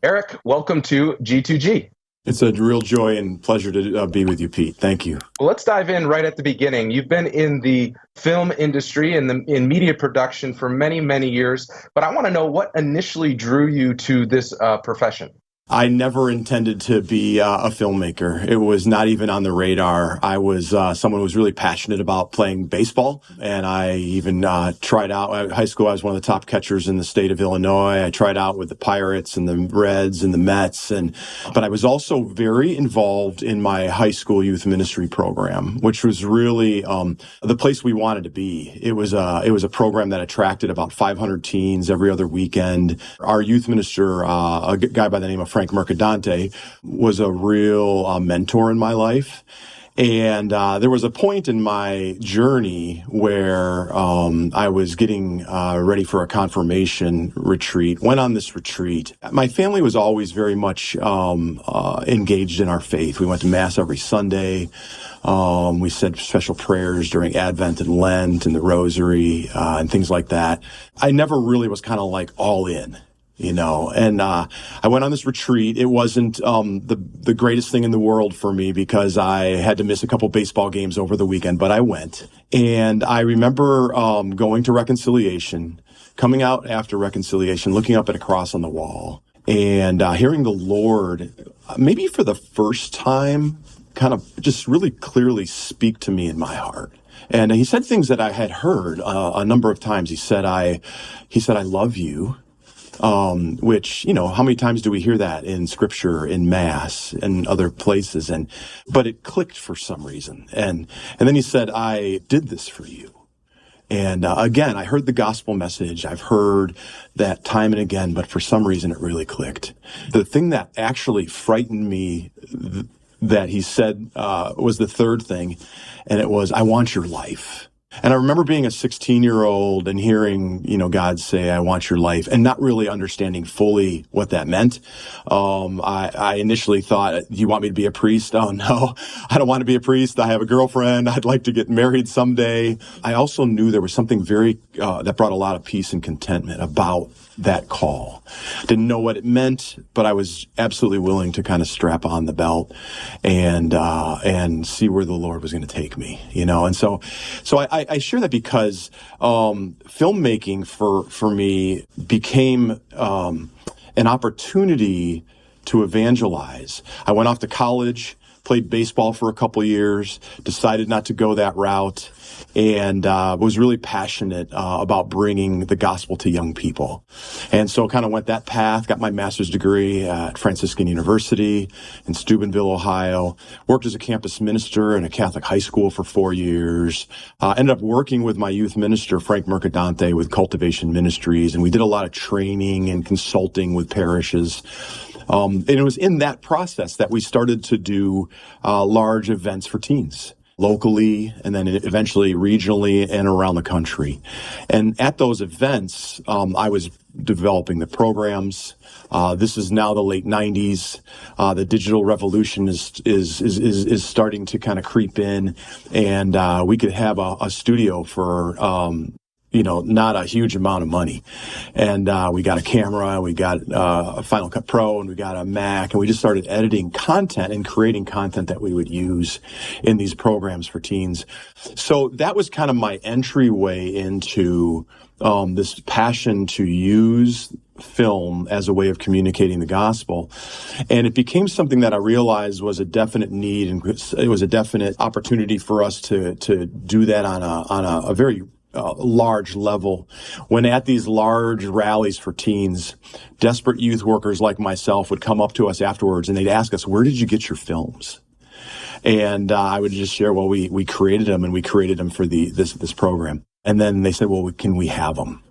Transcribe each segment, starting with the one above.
Eric, welcome to G2G. It's a real joy and pleasure to be with you, Pete. Thank you. Well, let's dive in right at the beginning. You've been in the film industry and in media production for many, many years, but I want to know what initially drew you to this profession. I never intended to be a filmmaker. It was not even on the radar. I was someone who was really passionate about playing baseball, and I even tried out. At high school, I was one of the top catchers in the state of Illinois. I tried out with the Pirates and the Reds and the Mets, but I was also very involved in my high school youth ministry program, which was really the place we wanted to be. It was a program that attracted about 500 teens every other weekend. Our youth minister, a guy by the name of Frank Mercadante, was a real mentor in my life. And there was a point in my journey where I was getting ready for a confirmation retreat. Went on this retreat. My family was always very much engaged in our faith. We went to Mass every Sunday. We said special prayers during Advent and Lent and the Rosary and things like that. I never really was kind of like all in. And I went on this retreat. It wasn't the greatest thing in the world for me because I had to miss a couple baseball games over the weekend, but I went. And I remember going to reconciliation, coming out after reconciliation, looking up at a cross on the wall, and hearing the Lord, maybe for the first time, kind of just really clearly speak to me in my heart. And he said things that I had heard a number of times. He said, I love you. Which, how many times do we hear that in scripture, in Mass, and other places? But it clicked for some reason. And then he said, I did this for you. And again, I heard the gospel message. I've heard that time and again, but for some reason it really clicked. The thing that actually frightened me that he said was the third thing, and it was, I want your life. And I remember being a 16-year-old and hearing, God say, I want your life, and not really understanding fully what that meant. I initially thought, do you want me to be a priest? Oh, no, I don't want to be a priest. I have a girlfriend. I'd like to get married someday. I also knew there was something very, that brought a lot of peace and contentment about that call. Didn't know what it meant, but I was absolutely willing to kind of strap on the belt and see where the Lord was going to take me, And so I share that because filmmaking for me became an opportunity to evangelize. I went off to college, played baseball for a couple years, decided not to go that route, and was really passionate about bringing the gospel to young people. And so kind of went that path, got my master's degree at Franciscan University in Steubenville, Ohio, worked as a campus minister in a Catholic high school for 4 years, ended up working with my youth minister, Frank Mercadante, with Cultivation Ministries, and we did a lot of training and consulting with parishes. And it was in that process that we started to do large events for teens, locally, and then eventually regionally and around the country. And at those events, I was developing the programs. This is now the late 90s. The digital revolution is starting to kind of creep in, and we could have a studio for not a huge amount of money. And we got a camera, we got a Final Cut Pro, and we got a Mac, and we just started editing content and creating content that we would use in these programs for teens. So that was kind of my entryway into this passion to use film as a way of communicating the gospel. And it became something that I realized was a definite need, and it was a definite opportunity for us to do that on a very large level. When at these large rallies for teens, desperate youth workers like myself would come up to us afterwards and they'd ask us, where did you get your films? And I would just share, well, we created them, and we created them for this program. And then they said, well, can we have them?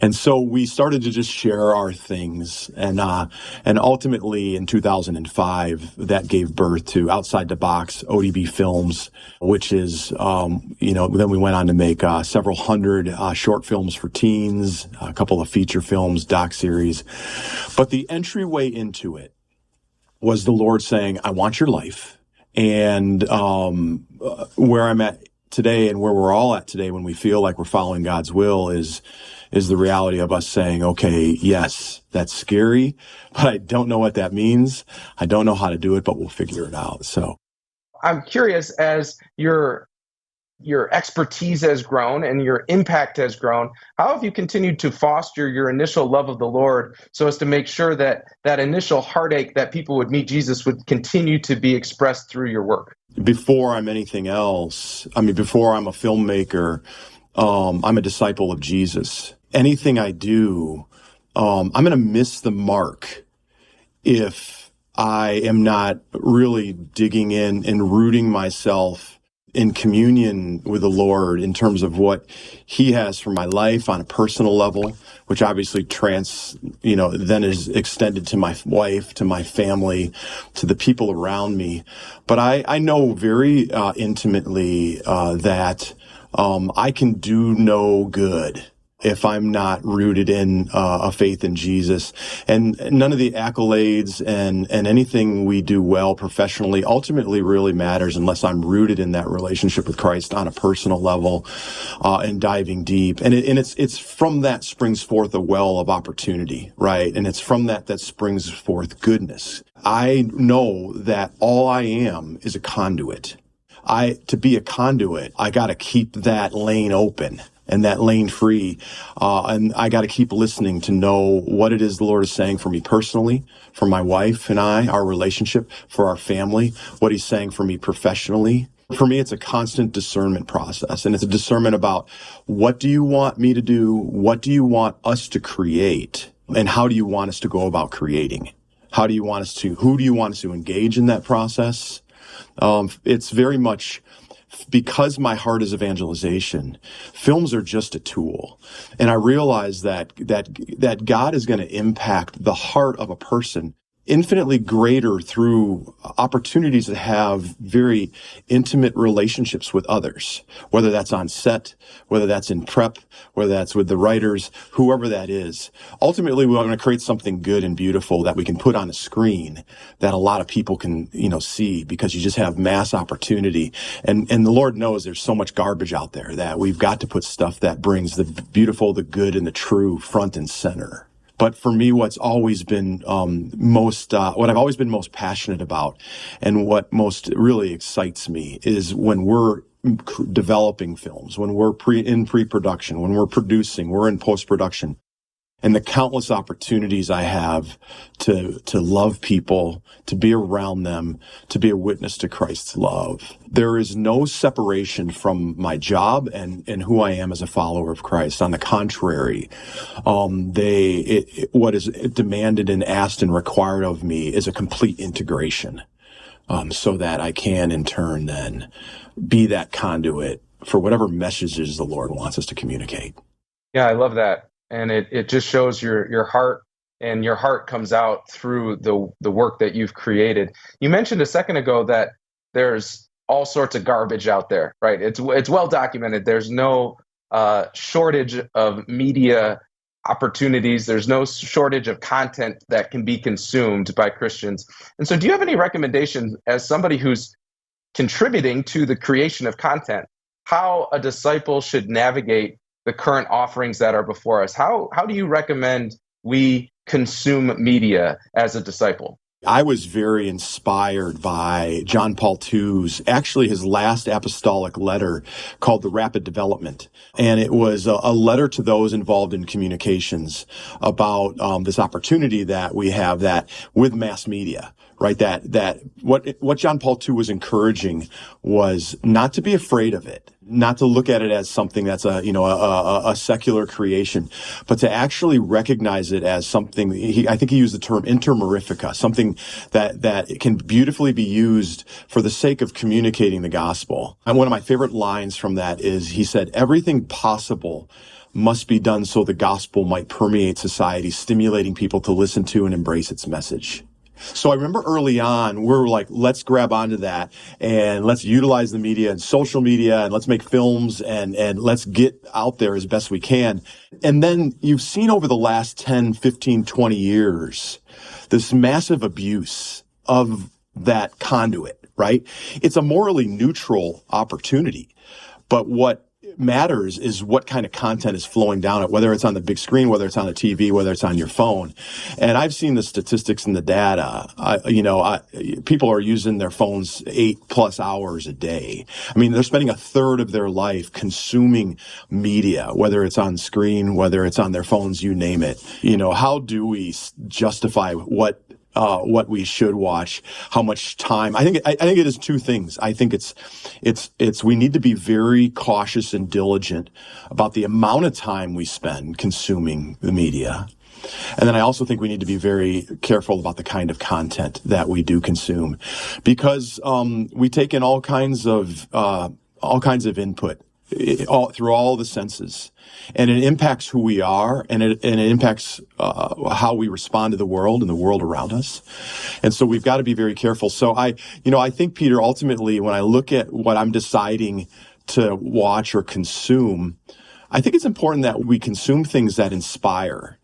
And so we started to just share our things, and ultimately in 2005, that gave birth to Outside the Box ODB Films, which is, then we went on to make several hundred short films for teens, a couple of feature films, doc series. But the entryway into it was the Lord saying, I want your life. And where I'm at today, and where we're all at today when we feel like we're following God's will, is is the reality of us saying, okay, yes, that's scary, but I don't know what that means. I don't know how to do it, but we'll figure it out. So I'm curious, as your expertise has grown and your impact has grown, how have you continued to foster your initial love of the Lord so as to make sure that that initial heartache that people would meet Jesus would continue to be expressed through your work? before I'm anything else, before I'm a filmmaker, I'm a disciple of Jesus. Anything I do, I'm going to miss the mark if I am not really digging in and rooting myself in communion with the Lord in terms of what He has for my life on a personal level, which obviously then is extended to my wife, to my family, to the people around me. But I know very intimately that I can do no good if I'm not rooted in a faith in Jesus. And none of the accolades and anything we do well professionally ultimately really matters unless I'm rooted in that relationship with Christ on a personal level and diving deep. And it's from that springs forth a well of opportunity, right? And it's from that springs forth goodness. I know that all I am is a conduit. To be a conduit, I got to keep that lane open and that lane free. And I got to keep listening to know what it is the Lord is saying for me personally, for my wife and I, our relationship, for our family, what He's saying for me professionally. For me, it's a constant discernment process, and it's a discernment about what do you want me to do? What do you want us to create? And how do you want us to go about creating? Who do you want us to engage in that process? It's very much because my heart is evangelization. Films are just a tool, and I realize that God is going to impact the heart of a person infinitely greater through opportunities to have very intimate relationships with others, whether that's on set, whether that's in prep, whether that's with the writers, whoever that is. Ultimately, we want to create something good and beautiful that we can put on a screen that a lot of people can, see, because you just have mass opportunity. And the Lord knows there's so much garbage out there that we've got to put stuff that brings the beautiful, the good, and the true front and center. But for me, what's always been what I've always been most passionate about, and what most really excites me, is when we're developing films, when we're in pre-production, when we're producing, we're in post-production, and the countless opportunities I have to love people, to be around them, to be a witness to Christ's love. There is no separation from my job and who I am as a follower of Christ. On the contrary, what is demanded and asked and required of me is a complete integration, so that I can in turn then be that conduit for whatever messages the Lord wants us to communicate. Yeah, I love that. And it just shows your heart, and your heart comes out through the work that you've created. You mentioned a second ago that there's all sorts of garbage out there, right? It's well documented. There's no shortage of media opportunities. There's no shortage of content that can be consumed by Christians. And so do you have any recommendations, as somebody who's contributing to the creation of content, how a disciple should navigate the current offerings that are before us? How do you recommend we consume media as a disciple? I was very inspired by John Paul II's, actually his last apostolic letter, called The Rapid Development. And it was a letter to those involved in communications about this opportunity that we have that with mass media, right? That what John Paul II was encouraging was not to be afraid of it, not to look at it as something that's a secular creation, but to actually recognize it as something. I think he used the term intermerifica, something that can beautifully be used for the sake of communicating the gospel. And one of my favorite lines from that is, he said, "Everything possible must be done so the gospel might permeate society, stimulating people to listen to and embrace its message." So I remember early on, we were like, let's grab onto that and let's utilize the media and social media, and let's make films and let's get out there as best we can. And then you've seen over the last 10, 15, 20 years, this massive abuse of that conduit, right? It's a morally neutral opportunity. But what matters is what kind of content is flowing down it, whether it's on the big screen, whether it's on the TV, whether it's on your phone. And I've seen the statistics and the data. People are using their phones 8+ hours a day. I mean, they're spending a third of their life consuming media, whether it's on screen, whether it's on their phones, you name it. How do we justify what we should watch, how much time? I think it is two things. I think it's we need to be very cautious and diligent about the amount of time we spend consuming the media. And then I also think we need to be very careful about the kind of content that we do consume, because we take in all kinds of input through all the senses. And it impacts who we are, and it impacts how we respond to the world and the world around us. And so we've got to be very careful. So I think, Peter, ultimately, when I look at what I'm deciding to watch or consume, I think it's important that we consume things that inspire,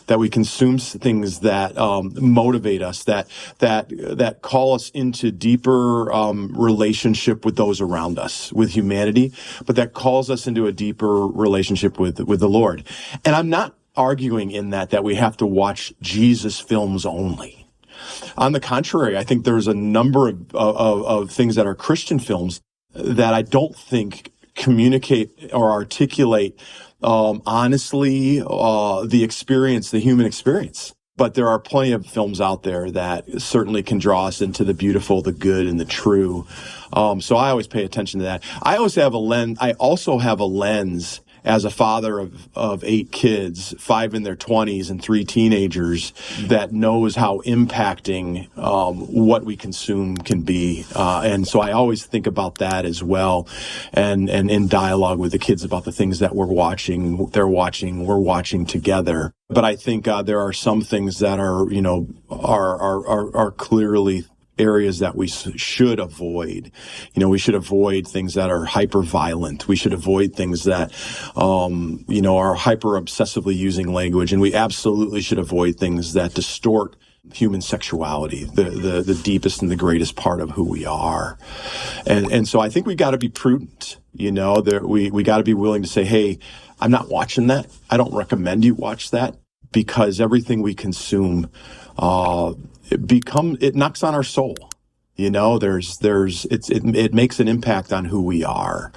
that we consume things that motivate us, that call us into deeper relationship with those around us, with humanity, but that calls us into a deeper relationship with the Lord. And I'm not arguing in that we have to watch Jesus films only. On the contrary, I think there's a number of things that are Christian films that I don't think communicate or articulate honestly the human experience. But there are plenty of films out there that certainly can draw us into the beautiful, the good, and the true. So I always pay attention to that. I also have a lens as a father of 8 kids, 5 in their 20s and 3 teenagers, that knows how impacting what we consume can be. And so I always think about that as well, and in dialogue with the kids about the things that we're watching, we're watching together. But I think there are some things that are clearly areas that we should avoid. We should avoid things that are hyper violent. We should avoid things that, are hyper obsessively using language. And we absolutely should avoid things that distort human sexuality, the deepest and the greatest part of who we are. And so I think we got to be prudent. We got to be willing to say, hey, I'm not watching that. I don't recommend you watch that, because everything we consume, it knocks on our soul. It makes an impact on who we are.